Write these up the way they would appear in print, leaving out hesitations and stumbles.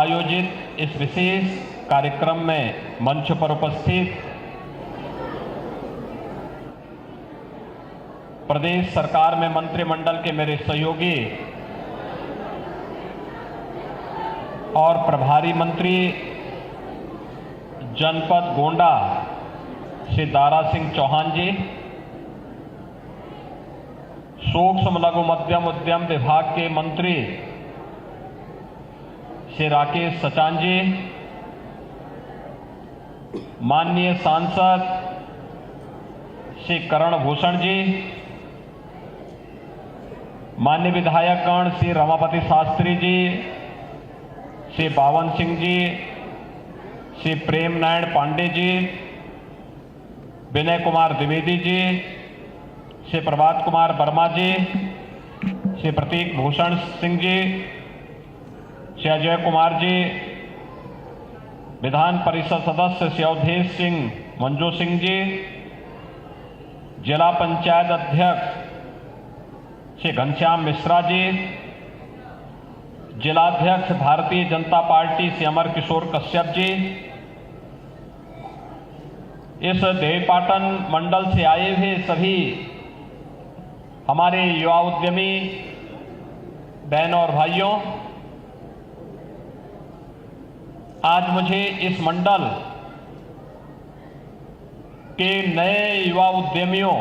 आयोजित इस विशेष कार्यक्रम में मंच पर उपस्थित प्रदेश सरकार में मंत्रिमंडल के मेरे सहयोगी और प्रभारी मंत्री जनपद गोंडा श्री दारा सिंह चौहान जी, सूक्ष्म लघु मध्यम उद्यम विभाग के मंत्री श्री राकेश सचान जी, माननीय सांसद श्री करण भूषण जी, माननीय विधायकगण श्री रमापति शास्त्री जी, श्री बावन सिंह जी, श्री प्रेम नारायण पांडे जी, विनय कुमार द्विवेदी जी, श्री प्रभात कुमार वर्मा जी, श्री प्रतीक भूषण सिंह जी, श्री अजय कुमार जी, विधान परिषद सदस्य श्री अवधेश सिंह मंजू सिंह जी, जिला पंचायत अध्यक्ष श्री घनश्याम मिश्रा जी, जिलाध्यक्ष भारतीय जनता पार्टी श्री अमर किशोर कश्यप जी, इस देवीपाटन मंडल से आए हुए सभी हमारे युवा उद्यमी बहनों और भाइयों, आज मुझे इस मंडल के नए युवा उद्यमियों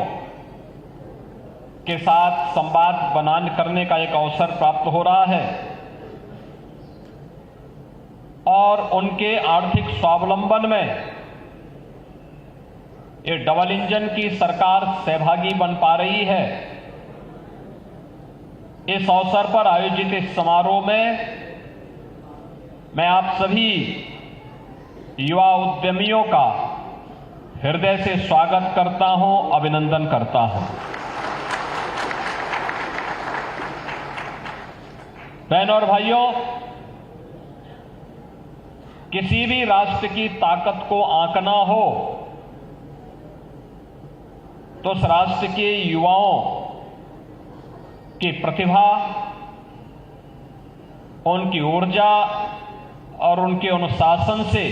के साथ संवाद करने का एक अवसर प्राप्त हो रहा है और उनके आर्थिक स्वावलंबन में ये डबल इंजन की सरकार सहभागी बन पा रही है। इस अवसर पर आयोजित इस समारोह में मैं आप सभी युवा उद्यमियों का हृदय से स्वागत करता हूं, अभिनंदन करता हूं। बहनों और भाइयों, किसी भी राष्ट्र की ताकत को आंकना हो तो उस राष्ट्र के युवाओं की प्रतिभा, उनकी ऊर्जा और उनके अनुशासन से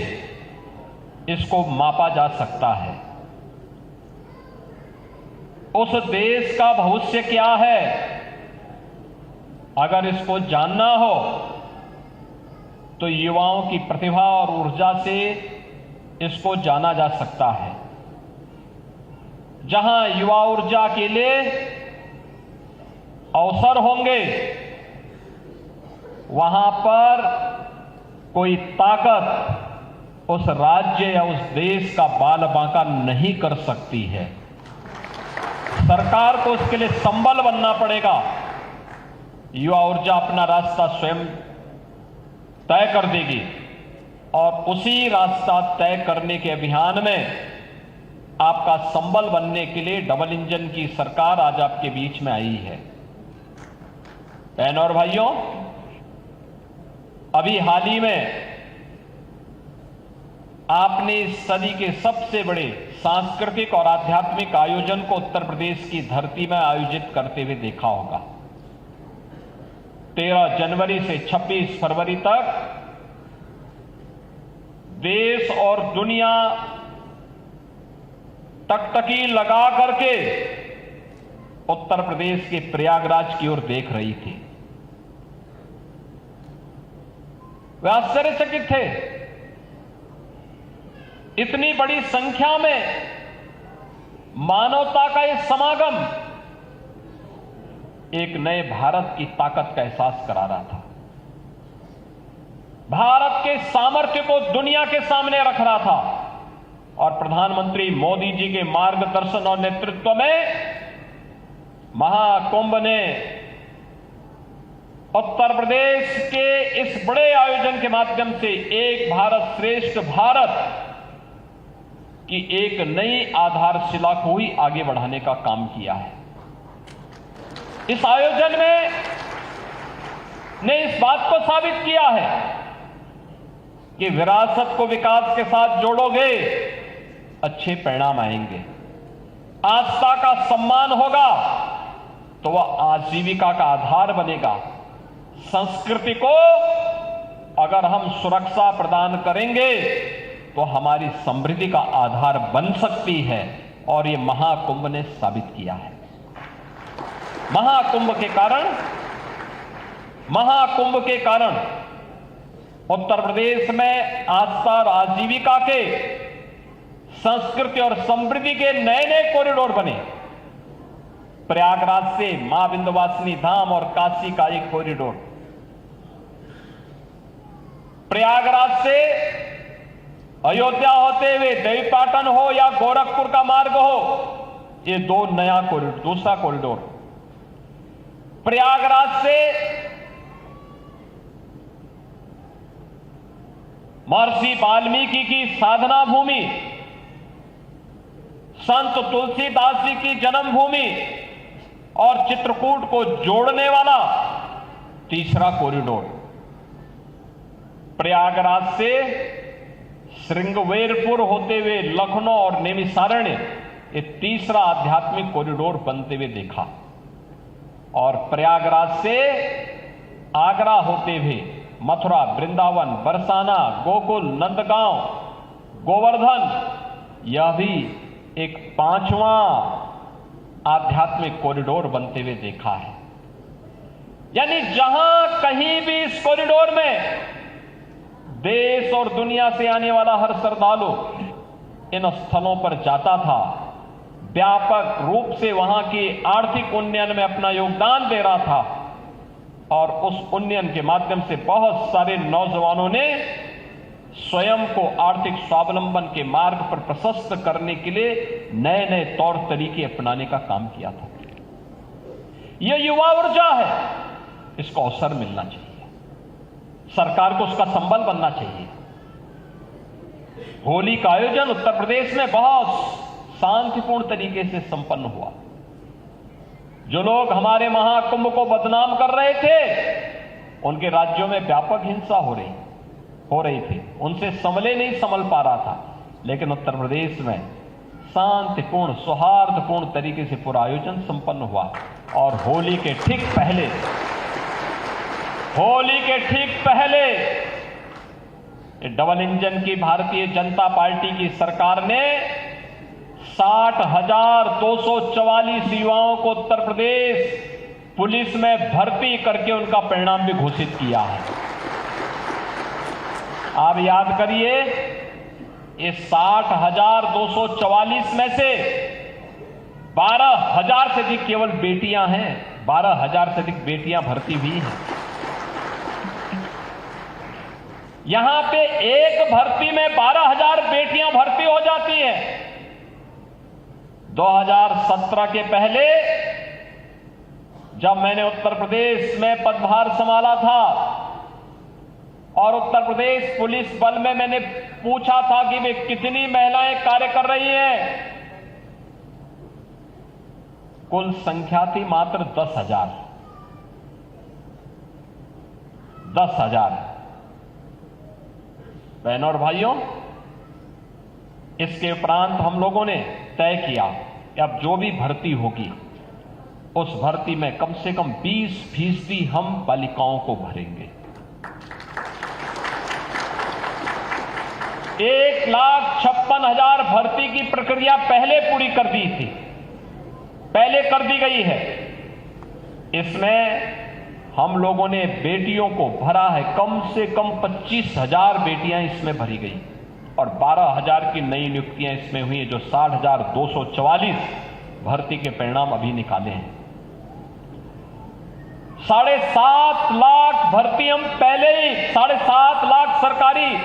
इसको मापा जा सकता है। उस देश का भविष्य क्या है, अगर इसको जानना हो तो युवाओं की प्रतिभा और ऊर्जा से इसको जाना जा सकता है। जहां युवा ऊर्जा के लिए अवसर होंगे, वहां पर कोई ताकत उस राज्य या उस देश का बाल बांका नहीं कर सकती है। सरकार को इसके लिए संबल बनना पड़ेगा। युवा ऊर्जा अपना रास्ता स्वयं तय कर देगी और उसी रास्ता तय करने के अभियान में आपका संबल बनने के लिए डबल इंजन की सरकार आज आपके बीच में आई है। बहनों और भाइयों, अभी हाल ही में आपने इस सदी के सबसे बड़े सांस्कृतिक और आध्यात्मिक आयोजन को उत्तर प्रदेश की धरती में आयोजित करते हुए देखा होगा। 13 जनवरी से 26 फरवरी तक देश और दुनिया टकटकी लगा करके उत्तर प्रदेश के प्रयागराज की ओर देख रही थी। वे आश्चर्यचकित थे, इतनी बड़ी संख्या में मानवता का यह समागम एक नए भारत की ताकत का एहसास करा रहा था। भारत के सामर्थ्य को दुनिया के सामने रख रहा था और प्रधानमंत्री मोदी जी के मार्गदर्शन और नेतृत्व में महाकुंभ ने उत्तर प्रदेश के इस बड़े आयोजन के माध्यम से एक भारत श्रेष्ठ भारत की एक नई आधारशिला को ही आगे बढ़ाने का काम किया है। इस आयोजन में ने इस बात को साबित किया है कि विरासत को विकास के साथ जोड़ोगे, अच्छे परिणाम आएंगे। आस्था का सम्मान होगा तो वह आजीविका का आधार बनेगा। संस्कृति को अगर हम सुरक्षा प्रदान करेंगे तो हमारी समृद्धि का आधार बन सकती है, और ये महाकुंभ ने साबित किया है। महाकुंभ के कारण उत्तर प्रदेश में आस्था और आजीविका के, संस्कृति और समृद्धि के नए नए कॉरिडोर बने। प्रयागराज से मां विंध्यवासिनी धाम और काशी का एक कॉरिडोर, प्रयागराज से अयोध्या होते हुए देवीपाटन हो या गोरखपुर का मार्ग हो, ये दो नया कॉरिडोर, दूसरा कॉरिडोर। प्रयागराज से महर्षि वाल्मीकि की साधना भूमि, संत तुलसीदास जी की जन्मभूमि और चित्रकूट को जोड़ने वाला तीसरा कॉरिडोर। प्रयागराज से श्रृंगवेरपुर होते हुए लखनऊ और नैमिषारण्य, ये तीसरा आध्यात्मिक कॉरिडोर बनते हुए देखा। और प्रयागराज से आगरा होते हुए मथुरा, वृंदावन, बरसाना, गोकुल, नंदगांव, गोवर्धन, यह भी एक पांचवां आध्यात्मिक कॉरिडोर बनते हुए देखा है। यानी जहां कहीं भी इस कॉरिडोर में देश और दुनिया से आने वाला हर श्रद्धालु इन स्थलों पर जाता था, व्यापक रूप से वहां की आर्थिक उन्नयन में अपना योगदान दे रहा था, और उस उन्नयन के माध्यम से बहुत सारे नौजवानों ने स्वयं को आर्थिक स्वावलंबन के मार्ग पर प्रशस्त करने के लिए नए नए तौर तरीके अपनाने का काम किया था। यह युवा ऊर्जा है, इसको अवसर मिलना चाहिए, सरकार को उसका संबल बनना चाहिए। होली का आयोजन उत्तर प्रदेश में बहुत शांतिपूर्ण तरीके से संपन्न हुआ। जो लोग हमारे महाकुंभ को बदनाम कर रहे थे, उनके राज्यों में व्यापक हिंसा हो रही थी, उनसे संभले नहीं संभल पा रहा था, लेकिन उत्तर प्रदेश में शांतिपूर्ण सौहार्दपूर्ण तरीके से पूरा आयोजन संपन्न हुआ। और होली के ठीक पहले डबल इंजन की भारतीय जनता पार्टी की सरकार ने 60,244 युवाओं को उत्तर प्रदेश पुलिस में भर्ती करके उनका परिणाम भी घोषित किया है। आप याद करिए, इस 60,244 में से 12,000 से अधिक केवल बेटियां हैं, 12,000 से अधिक बेटियां भर्ती हुई हैं। यहां पे एक भर्ती में 12,000 बेटियां भर्ती हो जाती हैं। 2017 के पहले जब मैंने उत्तर प्रदेश में पदभार संभाला था और उत्तर प्रदेश पुलिस बल में मैंने पूछा था कि वे कितनी महिलाएं कार्य कर रही हैं, कुल संख्या थी मात्र 10,000। 10,000। बहनों और भाइयों, इसके उपरांत हम लोगों ने तय किया कि अब जो भी भर्ती होगी उस भर्ती में कम से कम 20% हम बालिकाओं को भरेंगे। 1,56,000 भर्ती की प्रक्रिया पहले पूरी कर दी थी, पहले कर दी गई है। इसमें हम लोगों ने बेटियों को भरा है, कम से कम 25,000 बेटियां इसमें भरी गई और 12,000 की नई नियुक्तियां इसमें हुई, जो 60,244 भर्ती के परिणाम अभी निकाले हैं। 7.5 लाख भर्ती हम पहले ही, 7.5 लाख सरकारी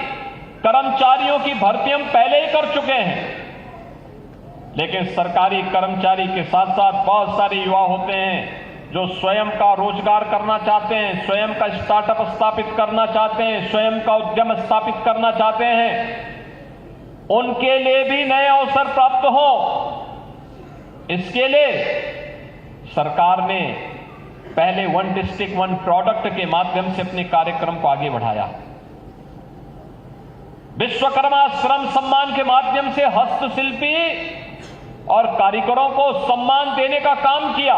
कर्मचारियों की भर्ती हम पहले ही कर चुके हैं। लेकिन सरकारी कर्मचारी के साथ साथ बहुत सारे युवा होते हैं जो स्वयं का रोजगार करना चाहते हैं, स्वयं का स्टार्टअप स्थापित करना चाहते हैं, स्वयं का उद्यम स्थापित करना चाहते हैं। उनके लिए भी नए अवसर प्राप्त हो, इसके लिए सरकार ने पहले 1 डिस्ट्रिक्ट 1 प्रोडक्ट के माध्यम से अपने कार्यक्रम को आगे बढ़ाया। विश्वकर्मा श्रम सम्मान के माध्यम से हस्तशिल्पी और कारीगरों को सम्मान देने का काम किया।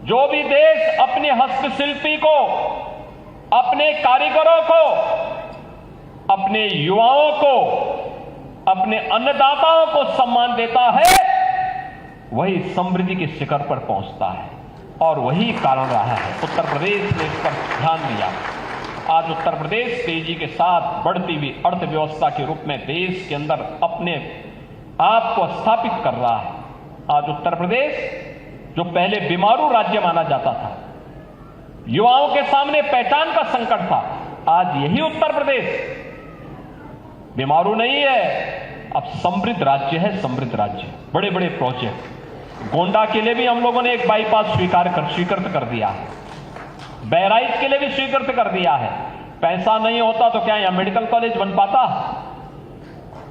जो भी देश अपने हस्तशिल्पी को अपने कारीगरों को, अपने युवाओं को, अपने अन्नदाताओं को सम्मान देता है, वही समृद्धि के शिखर पर पहुंचता है। और वही कारण रहा है उत्तर प्रदेश ने इस पर ध्यान दिया। आज उत्तर प्रदेश तेजी के साथ बढ़ती हुई अर्थव्यवस्था के रूप में देश के अंदर अपने आप को स्थापित कर रहा है। आज उत्तर प्रदेश, जो पहले बीमारू राज्य माना जाता था, युवाओं के सामने पहचान का संकट था, आज यही उत्तर प्रदेश बीमारू नहीं है, अब समृद्ध राज्य है। समृद्ध राज्य, बड़े बड़े प्रोजेक्ट, गोंडा के लिए भी हम लोगों ने एक बाईपास स्वीकृत कर दिया है, बहराइच के लिए भी स्वीकृत कर दिया है। पैसा नहीं होता तो क्या यहां मेडिकल कॉलेज बन पाता?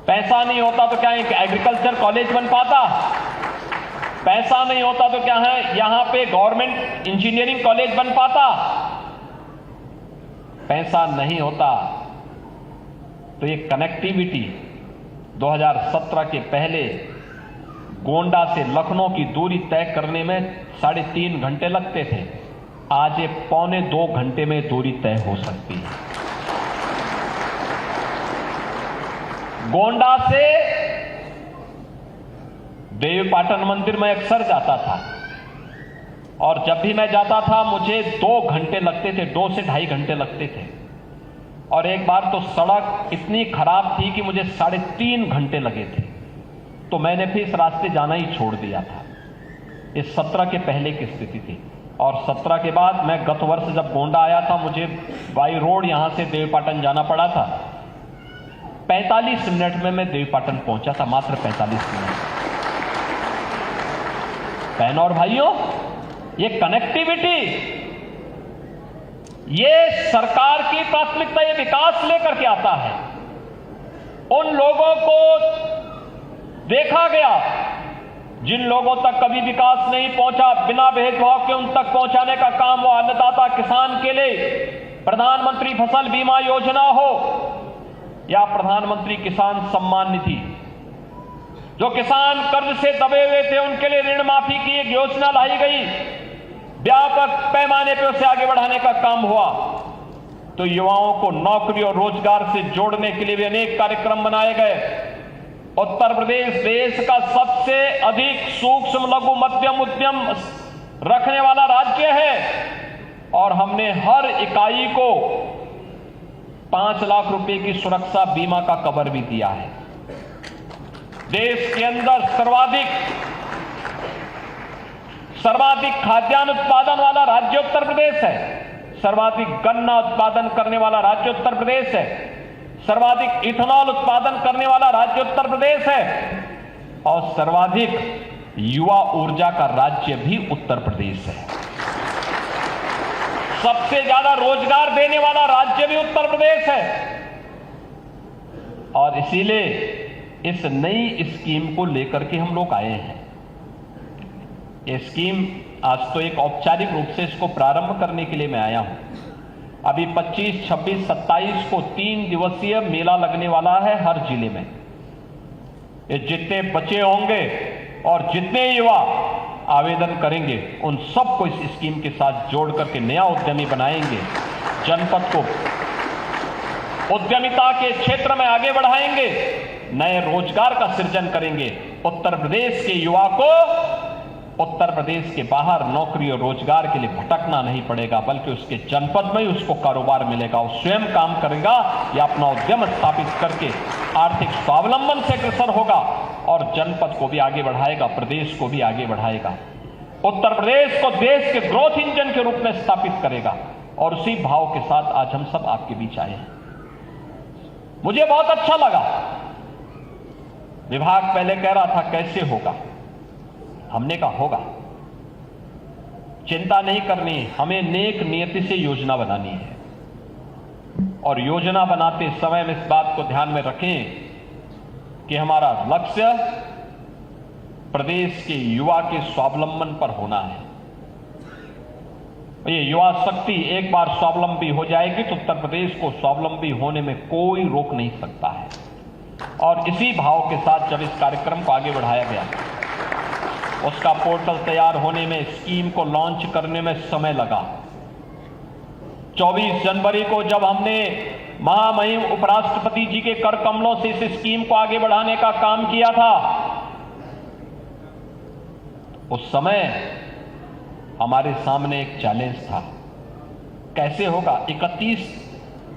पैसा नहीं होता तो क्या एग्रीकल्चर कॉलेज बन पाता? पैसा नहीं होता तो क्या है यहां पे गवर्नमेंट इंजीनियरिंग कॉलेज बन पाता? पैसा नहीं होता तो ये कनेक्टिविटी 2017 के पहले गोंडा से लखनऊ की दूरी तय करने में 3.5 घंटे लगते थे, आज ये 1.25 घंटे में दूरी तय हो सकती है। गोंडा से देवीपाटन मंदिर में अक्सर जाता था और जब भी मैं जाता था मुझे 2 घंटे लगते थे, 2 से 2.5 घंटे लगते थे। और एक बार तो सड़क इतनी खराब थी कि मुझे 3.5 घंटे लगे थे, तो मैंने फिर इस रास्ते जाना ही छोड़ दिया था। इस 17 के पहले की स्थिति थी। और 17 के बाद मैं गत वर्ष जब गोंडा आया था, मुझे बाई रोड यहां से देवीपाटन जाना पड़ा था। 45 मिनट में मैं देवीपाटन पहुंचा था, मात्र 45 मिनट। बहनों और भाइयों, ये कनेक्टिविटी, ये सरकार की प्राथमिकता, ये विकास लेकर के आता है। उन लोगों को देखा गया जिन लोगों तक कभी विकास नहीं पहुंचा, बिना भेदभाव के उन तक पहुंचाने का काम वो अन्नदाता किसान के लिए प्रधानमंत्री फसल बीमा योजना हो या प्रधानमंत्री किसान सम्मान निधि, जो किसान कर्ज से दबे हुए थे उनके लिए ऋण माफी की एक योजना लाई गई, व्यापक पैमाने पर उसे आगे बढ़ाने का काम हुआ। तो युवाओं को नौकरी और रोजगार से जोड़ने के लिए भी अनेक कार्यक्रम बनाए गए। उत्तर प्रदेश देश का सबसे अधिक सूक्ष्म लघु मध्यम उद्यम रखने वाला राज्य है और हमने हर इकाई को 5 लाख रुपए की सुरक्षा बीमा का कवर भी दिया है। देश के अंदर सर्वाधिक खाद्यान्न उत्पादन वाला राज्य उत्तर प्रदेश है, सर्वाधिक गन्ना उत्पादन करने वाला राज्य उत्तर प्रदेश है, सर्वाधिक इथेनॉल उत्पादन करने वाला राज्य उत्तर प्रदेश है और सर्वाधिक युवा ऊर्जा का राज्य भी उत्तर प्रदेश है। सबसे ज्यादा रोजगार देने वाला राज्य भी उत्तर प्रदेश है। और इसीलिए इस नई स्कीम को लेकर के हम लोग आए हैं। ये स्कीम आज तो एक औपचारिक रूप से इसको प्रारंभ करने के लिए मैं आया हूं। अभी 25, 26, 27 को 3 दिवसीय मेला लगने वाला है हर जिले में। ये जितने बच्चे होंगे और जितने युवा आवेदन करेंगे उन सबको इस स्कीम के साथ जोड़ करके नया उद्यमी बनाएंगे, जनपद को उद्यमिता के क्षेत्र में आगे बढ़ाएंगे, नए रोजगार का सृजन करेंगे। उत्तर प्रदेश के युवा को उत्तर प्रदेश के बाहर नौकरी और रोजगार के लिए भटकना नहीं पड़ेगा, बल्कि उसके जनपद में ही उसको कारोबार मिलेगा। वो स्वयं काम करेगा या अपना उद्यम स्थापित करके आर्थिक स्वावलंबन से अग्रसर होगा और जनपद को भी आगे बढ़ाएगा, प्रदेश को भी आगे बढ़ाएगा। उत्तर प्रदेश को देश के ग्रोथ इंजन के रूप में स्थापित करेगा। और उसी भाव के साथ आज हम सब आपके बीच आए हैं। मुझे बहुत अच्छा लगा। विभाग पहले कह रहा था कैसे होगा, हमने कहा होगा, चिंता नहीं करनी, हमें नेक नियति से योजना बनानी है। और योजना बनाते समय हम इस बात को ध्यान में रखें कि हमारा लक्ष्य प्रदेश के युवा के स्वावलंबन पर होना है। ये युवा शक्ति एक बार स्वावलंबी हो जाएगी तो उत्तर प्रदेश को स्वावलंबी होने में कोई रोक नहीं सकता है। और इसी भाव के साथ जब इस कार्यक्रम को आगे बढ़ाया गया, उसका पोर्टल तैयार होने में, स्कीम को लॉन्च करने में समय लगा। 24 जनवरी को जब हमने महामहिम उपराष्ट्रपति जी के कर कमलों से इस स्कीम को आगे बढ़ाने का काम किया था, उस समय हमारे सामने एक चैलेंज था। कैसे होगा? 31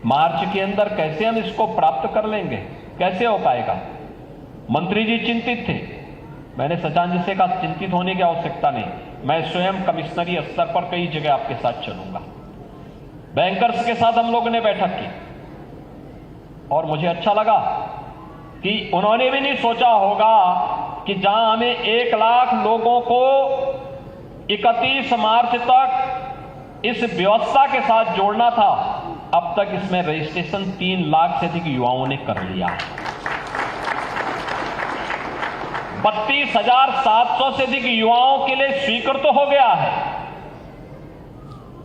मार्च के अंदर कैसे हम इसको प्राप्त कर लेंगे? कैसे हो पाएगा? मंत्री जी चिंतित थे। मैंने सचान जी से कहा चिंतित होने की आवश्यकता नहीं, मैं स्वयं कमिश्नरी स्तर पर कई जगह आपके साथ चलूंगा। बैंकर्स के साथ हम लोगों ने बैठक की और मुझे अच्छा लगा कि उन्होंने भी नहीं सोचा होगा कि जहां हमें 1 लाख लोगों को 31 मार्च तक इस व्यवस्था के साथ जोड़ना था, अब तक इसमें रजिस्ट्रेशन 3 लाख से अधिक युवाओं ने कर लिया है। 32,700 से अधिक युवाओं के लिए स्वीकृत हो गया है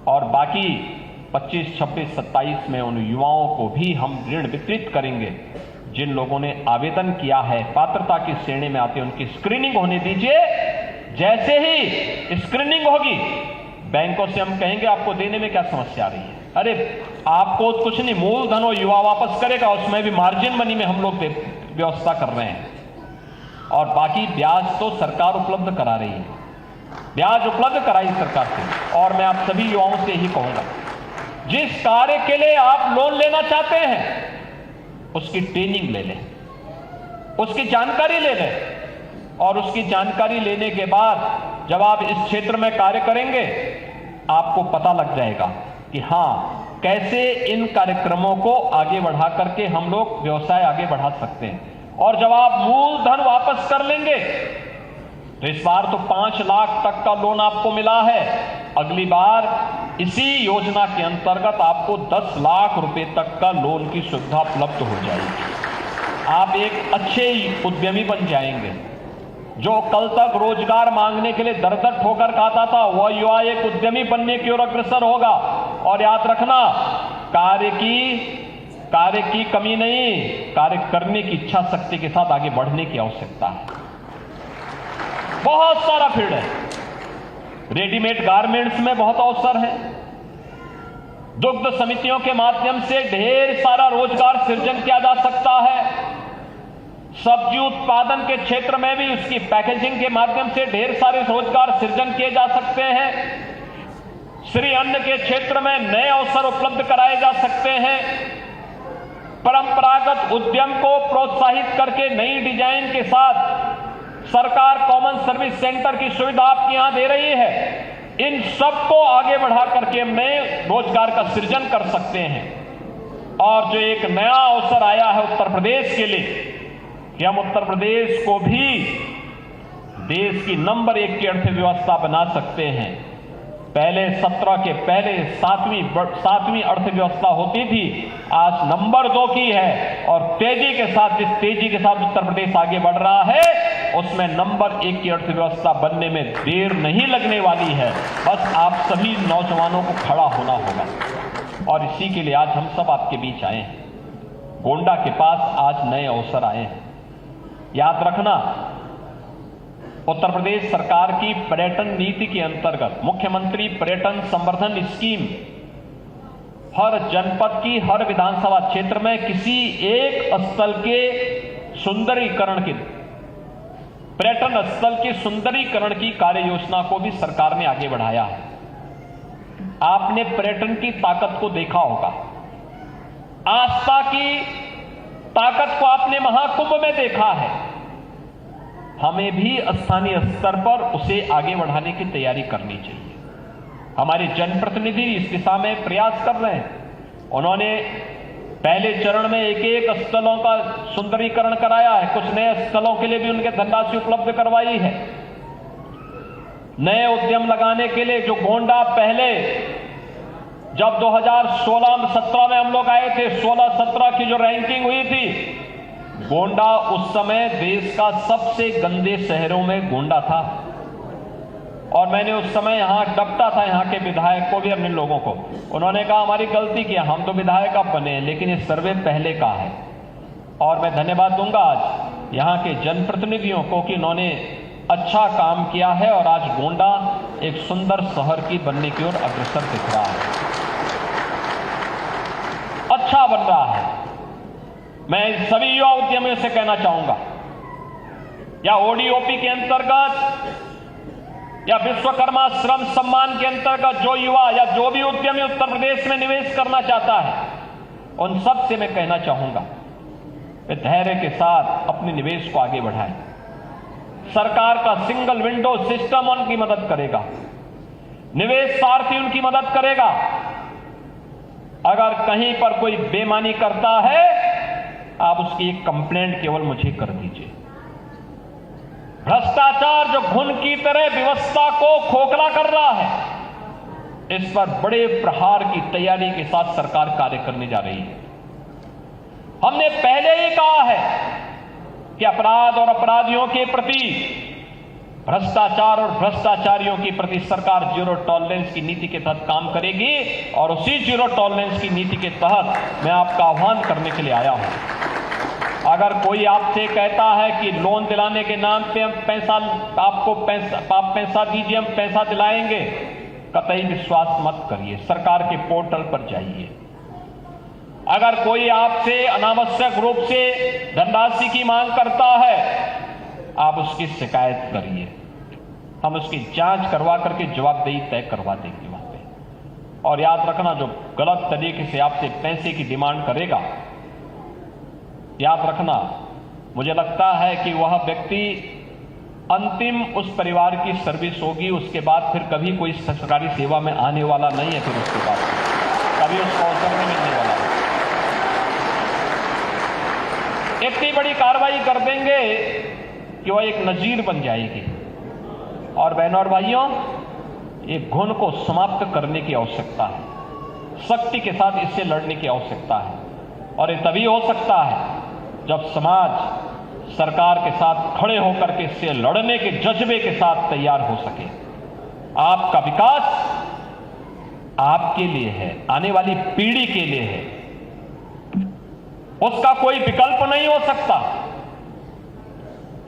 और बाकी 25, 26, 27 में उन युवाओं को भी हम ऋण वितरित करेंगे जिन लोगों ने आवेदन किया है। पात्रता की श्रेणी में आते उनकी स्क्रीनिंग होने दीजिए। जैसे ही स्क्रीनिंग होगी, बैंकों से हम कहेंगे आपको देने में क्या समस्या आ रही है? अरे आपको कुछ नहीं, मूलधन और युवा वापस करेगा, उसमें भी मार्जिन मनी में हम लोग व्यवस्था कर रहे हैं और बाकी ब्याज तो सरकार उपलब्ध करा रही है। ब्याज उपलब्ध कराई सरकार से। और मैं आप सभी युवाओं से यही कहूंगा, जिस कार्य के लिए आप लोन लेना चाहते हैं उसकी ट्रेनिंग ले लें, उसकी जानकारी ले लें और उसकी जानकारी लेने के बाद जब आप इस क्षेत्र में कार्य करेंगे आपको पता लग जाएगा कि हां, कैसे इन कार्यक्रमों को आगे बढ़ा करके हम लोग व्यवसाय आगे बढ़ा सकते हैं। और जब आप मूलधन वापस कर लेंगे तो इस बार तो 5 लाख तक का लोन आपको मिला है, अगली बार इसी योजना के अंतर्गत आपको 10 लाख रुपए तक का लोन की सुविधा उपलब्ध हो जाएगी। आप एक अच्छे उद्यमी बन जाएंगे। जो कल तक रोजगार मांगने के लिए दर-दर ठोकर खाता था, वह युवा एक उद्यमी बनने की ओर अग्रसर होगा। और याद रखना, कार्य की कमी नहीं, कार्य करने की इच्छा शक्ति के साथ आगे बढ़ने की आवश्यकता है। बहुत सारा फील्ड है। रेडीमेड गारमेंट्स में बहुत अवसर है। दुग्ध समितियों के माध्यम से ढेर सारा रोजगार सृजन किया जा सकता है। सब्जी उत्पादन के क्षेत्र में भी उसकी पैकेजिंग के माध्यम से ढेर सारे रोजगार सृजन किए जा सकते हैं। श्री अन्न के क्षेत्र में नए अवसर उपलब्ध कराए जा सकते हैं। परंपरागत उद्यम को प्रोत्साहित करके नई डिजाइन के साथ सरकार कॉमन सर्विस सेंटर की सुविधा आपके यहां दे रही है। इन सबको आगे बढ़ा करके हम नए रोजगार का सृजन कर सकते हैं। और जो एक नया अवसर आया है उत्तर प्रदेश के लिए कि हम उत्तर प्रदेश को भी देश की नंबर 1 की अर्थव्यवस्था बना सकते हैं। पहले 17 के पहले 7वीं अर्थव्यवस्था होती थी, आज नंबर 2 की है। और तेजी के साथ, जिस तेजी के साथ उत्तर प्रदेश आगे बढ़ रहा है, उसमें नंबर 1 की अर्थव्यवस्था बनने में देर नहीं लगने वाली है। बस आप सभी नौजवानों को खड़ा होना होगा और इसी के लिए आज हम सब आपके बीच आए हैं। गोंडा के पास आज नए अवसर आए हैं। याद रखना, उत्तर प्रदेश सरकार की पर्यटन नीति के अंतर्गत मुख्यमंत्री पर्यटन संवर्धन स्कीम हर जनपद की, हर विधानसभा क्षेत्र में किसी एक स्थल के सुंदरीकरण की, पर्यटन स्थल के सुंदरीकरण की कार्य योजना को भी सरकार ने आगे बढ़ाया है। आपने पर्यटन की ताकत को देखा होगा, आस्था की ताकत को आपने महाकुंभ में देखा है। हमें भी स्थानीय स्तर पर उसे आगे बढ़ाने की तैयारी करनी चाहिए। हमारे जनप्रतिनिधि इस दिशा में प्रयास कर रहे हैं। उन्होंने पहले चरण में एक स्थलों का सुंदरीकरण कराया है, कुछ नए स्थलों के लिए भी उनके धनराशि उपलब्ध करवाई है। नए उद्यम लगाने के लिए जो गोंडा पहले जब 2016-17 में हम लोग आए थे, 16-17 की जो रैंकिंग हुई थी, गोंडा उस समय देश का सबसे गंदे शहरों में गोंडा था। और मैंने उस समय यहां डपटा था, यहां के विधायक को भी, अपने लोगों को। उन्होंने कहा हमारी गलती की, हम तो विधायक अब बने, लेकिन ये सर्वे पहले का है। और मैं धन्यवाद दूंगा आज यहां के जनप्रतिनिधियों को कि उन्होंने अच्छा काम किया है और आज गोंडा एक सुंदर शहर की बनने की ओर अग्रसर दिख रहा है। अच्छा बन रहा है। मैं सभी युवा उद्यमियों से कहना चाहूंगा, या ओडीओपी के अंतर्गत या विश्वकर्मा श्रम सम्मान के अंतर्गत जो युवा या जो भी उद्यमी उत्तर प्रदेश में निवेश करना चाहता है, उन सब से मैं कहना चाहूंगा वे धैर्य के साथ अपने निवेश को आगे बढ़ाएं। सरकार का सिंगल विंडो सिस्टम उनकी मदद करेगा, निवेश सारथी उनकी मदद करेगा। अगर कहीं पर कोई बेईमानी करता है, आप उसकी एक कंप्लेंट केवल मुझे कर दीजिए। भ्रष्टाचार जो घुन की तरह व्यवस्था को खोखला कर रहा है, इस पर बड़े प्रहार की तैयारी के साथ सरकार कार्य करने जा रही है। हमने पहले ही कहा है कि अपराध और अपराधियों के प्रति, भ्रष्टाचार और भ्रष्टाचारियों के प्रति सरकार जीरो टॉलरेंस की नीति के तहत काम करेगी, और उसी जीरो टॉलरेंस की नीति के तहत मैं आपका आह्वान करने के लिए आया हूं। अगर कोई आपसे कहता है कि लोन दिलाने के नाम पे हम आप पैसा दीजिए, हम पैसा दिलाएंगे, कतई विश्वास मत करिए। सरकार के पोर्टल पर जाइए। अगर कोई आपसे अनावश्यक रूप से धनराशि की मांग करता है, आप उसकी शिकायत करिए। हम उसकी जांच करवा करके जवाबदेही तय करवा देंगे वहां पे। और याद रखना, जो गलत तरीके से आपसे पैसे की डिमांड करेगा, याद रखना, मुझे लगता है कि वह व्यक्ति अंतिम उस परिवार की सर्विस होगी, उसके बाद फिर कभी कोई सरकारी सेवा में आने वाला नहीं है। फिर उसके बाद कभी उसको अवसर नहीं मिलने वाला है। इतनी बड़ी कार्रवाई कर देंगे कि वह एक नजीर बन जाएगी। और बहनों और भाइयों, एक घुन को समाप्त करने की आवश्यकता है, सख्ती के साथ इससे लड़ने की आवश्यकता है। और ये तभी हो सकता है जब समाज सरकार के साथ खड़े होकर के इससे लड़ने के जज्बे के साथ तैयार हो सके। आपका विकास आपके लिए है, आने वाली पीढ़ी के लिए है, उसका कोई विकल्प नहीं हो सकता।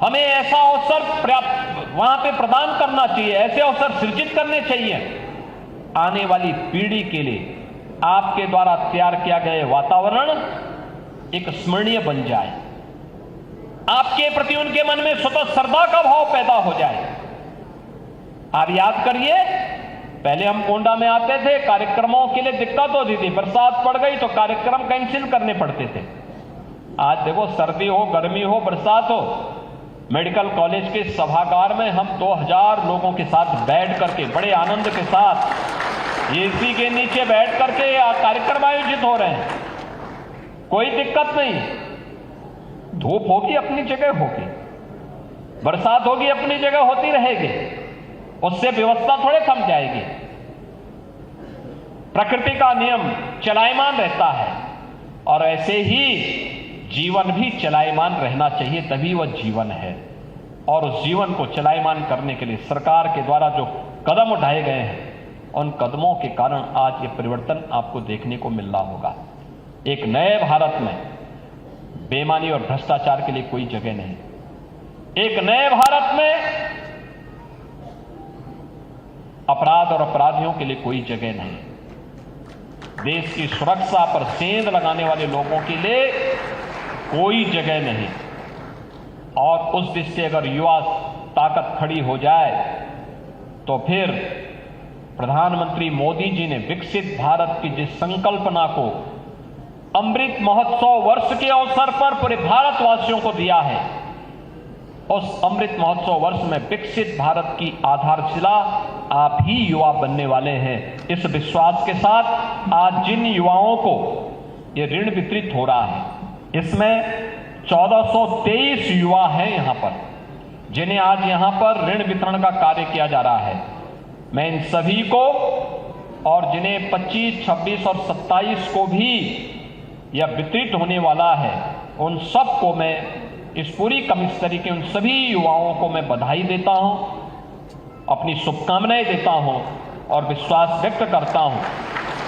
हमें ऐसा अवसर वहां पे प्रदान करना चाहिए, ऐसे अवसर सृजित करने चाहिए आने वाली पीढ़ी के लिए। आपके द्वारा तैयार किया गया वातावरण एक स्मरणीय बन जाए, आपके प्रति उनके मन में स्वतः श्रद्धा का भाव पैदा हो जाए। आप याद करिए, पहले हम कोंडा में आते थे, कार्यक्रमों के लिए दिक्कत होती थी, बरसात पड़ गई तो कार्यक्रम कैंसिल करने पड़ते थे। आज देखो, सर्दी हो, गर्मी हो, बरसात हो, मेडिकल कॉलेज के सभागार में हम 2000 लोगों के साथ बैठ करके बड़े आनंद के साथ एसी के नीचे बैठ करके कार्यक्रम आयोजित हो रहे हैं। कोई दिक्कत नहीं, धूप होगी अपनी जगह होगी, बरसात होगी अपनी जगह होती रहेगी, उससे व्यवस्था थोड़े थम जाएगी। प्रकृति का नियम चलायमान रहता है, और ऐसे ही जीवन भी चलायमान रहना चाहिए, तभी वह जीवन है। और उस जीवन को चलायमान करने के लिए सरकार के द्वारा जो कदम उठाए गए हैं, उन कदमों के कारण आज ये परिवर्तन आपको देखने को मिल रहा होगा। एक नए भारत में बेईमानी और भ्रष्टाचार के लिए कोई जगह नहीं। एक नए भारत में अपराध और अपराधियों के लिए कोई जगह नहीं। देश की सुरक्षा पर सेंध लगाने वाले लोगों के लिए कोई जगह नहीं। और उस दिश से अगर युवा ताकत खड़ी हो जाए, तो फिर प्रधानमंत्री मोदी जी ने विकसित भारत की जिस संकल्पना को अमृत महोत्सव वर्ष के अवसर पर पूरे भारतवासियों को दिया है, उस अमृत महोत्सव वर्ष में विकसित भारत की आधारशिला आप ही युवा बनने वाले हैं। इस विश्वास के साथ आज जिन युवाओं को ये ऋण वितरित हो रहा है, इसमें 1423 युवा हैं यहां पर, जिन्हें आज यहां पर ऋण वितरण का कार्य किया जा रहा है। मैं इन सभी को, और जिन्हें 25, 26 और 27 को भी यह वितरित होने वाला है, उन सब को मैं, इस पूरी कमिश्नरी के उन सभी युवाओं को मैं बधाई देता हूं, अपनी शुभकामनाएं देता हूं, और विश्वास व्यक्त करता हूं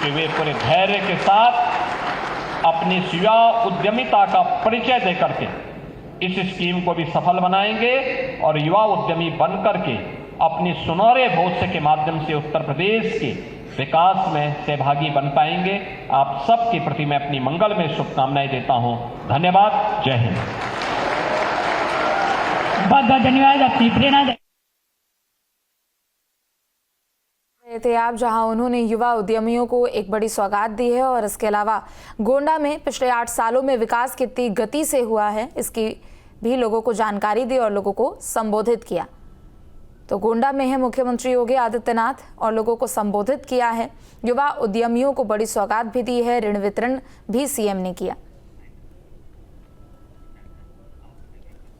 कि वे पूरे धैर्य के साथ अपनी युवा उद्यमिता का परिचय देकर के इस स्कीम को भी सफल बनाएंगे, और युवा उद्यमी बनकर के अपनी सुनहरे भविष्य के माध्यम से उत्तर प्रदेश के विकास में सहभागी बन पाएंगे। आप सबके प्रति मैं अपनी मंगलमय शुभकामनाएं देता हूं। धन्यवाद। जय हिंद। बहुत बहुत धन्यवाद। अपनी प्रेरणा थे आप, जहां उन्होंने युवा उद्यमियों को एक बड़ी सौगात दी है और इसके अलावा गोंडा में पिछले 8 सालों में विकास कितनी गति से हुआ है इसकी भी लोगों को जानकारी दी और लोगों को संबोधित किया। तो गोंडा में है मुख्यमंत्री योगी आदित्यनाथ और लोगों को संबोधित किया है। युवा उद्यमियों को बड़ी सौगात भी दी है, ऋण वितरण भी सीएम ने किया।